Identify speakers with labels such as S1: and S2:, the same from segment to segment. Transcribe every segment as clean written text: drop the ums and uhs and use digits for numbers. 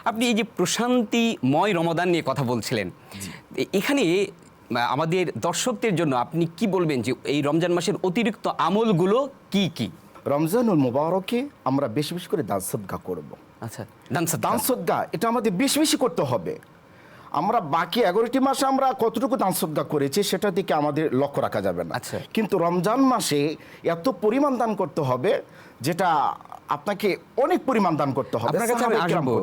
S1: আপনি এই যে প্রশান্তিময় রমাদান নিয়ে কথা বলছিলেন, এখানে আমাদের দর্শকদের জন্য আপনি কি বলবেন যে এই রমজান মাসের অতিরিক্ত আমলগুলো কি কি?
S2: রমজানুল মুবারকে আমরা বেশি বেশি করে দান সদকা করব।
S1: আচ্ছা,
S2: দান সদকা এটা আমাদের বেশি বেশি করতে হবে। আমরা বাকি 11টি মাসে আমরা কতটুকু দান সদকা করেছি সেটার দিকে আমাদের লক্ষ্য রাখা যাবে না।
S1: আচ্ছা।
S2: কিন্তু রমজান মাসে এত পরিমাণ দান করতে হবে যেটা আপনাকে অনেক পরিমাণ দান করতে হবে।
S1: আপনার কাছে আমি আসবো,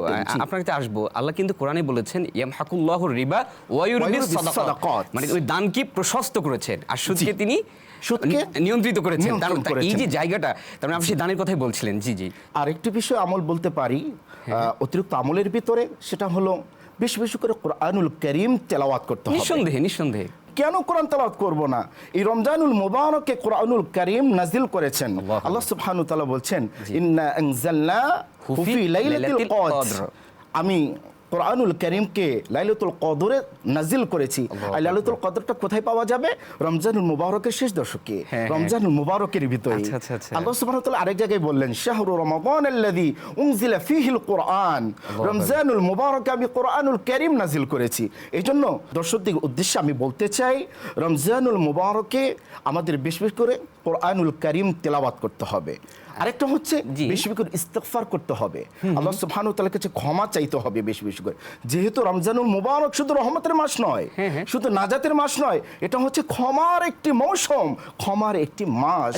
S1: আপনার কাছে আসবো। আল্লাহ কিন্তু কোরআনে বলেছেন ইয়ামহাকুল্লাহুর রিবা ওয়া ইউরবিস সাদাকাত, মানে ওই দানকে প্রশস্ত করেছেন আর সুদকে তিনি নিয়ন্ত্রিত করেছেন। এই যে জায়গাটা, তার মানে আপনি সেই দানের কথাই বলছিলেন। জি জি।
S2: আরেকটি বিষয় আমল বলতে পারি অতিরিক্ত আমলের ভিতরে, সেটা হলো বেশি বেশি করে কোরআনুল কারীম তেলাওয়াত করতে হবে।
S1: নিঃসন্দেহে নিঃসন্দেহে।
S2: কেন কোরআন তেলাওয়াত করব না? এই রমজানুল মুবারকে কোরআনুল কারীম নাজিল করেছেন। আল্লাহ সুবহানাহু ওয়া তাআলা বলছেন ইন্না আনজালনাহু ফি লাইলাতিল কদর, আমি কোরআনুল কারীমকে লাইলাতুল কদরে নাজিল করেছি। আর লাইলাতুল কদরটা কোথায় পাওয়া যাবে? রমজানুল মুবারকের শেষ দশকে, রমজানুল মুবারকের ভিতরে। আল্লাহ সুবহানাহু ওয়া তাআলা আরেক জায়গায় বললেন শাহরু রমাদানাল্লাযী উনজিলা ফীহিল কুরআন, রমজানুল মুবারকে আমি কোরআনুল কারীম নাজিল করেছি। এইজন্য দর্শকদের উদ্দেশ্যে আমি বলতে চাই, রমজানুল মুবারকে আমাদের বেশি বেশি করে কোরআনুল কারীম তেলাওয়াত করতে হবে। আরেকটা হচ্ছে বেশি বেশি করে ইস্তিগফার করতে হবে, আল্লাহ সুবহানাহু ওয়া তাআলার কাছে ক্ষমা চাইতে হবে বেশি বেশি করে। যেহেতু রমজানুল মুবারক শুধু রহমতের মাস নয়, শুধু নাজাতের মাস নয়, এটা হচ্ছে ক্ষমার একটি মৌসুম, ক্ষমার একটি মাস।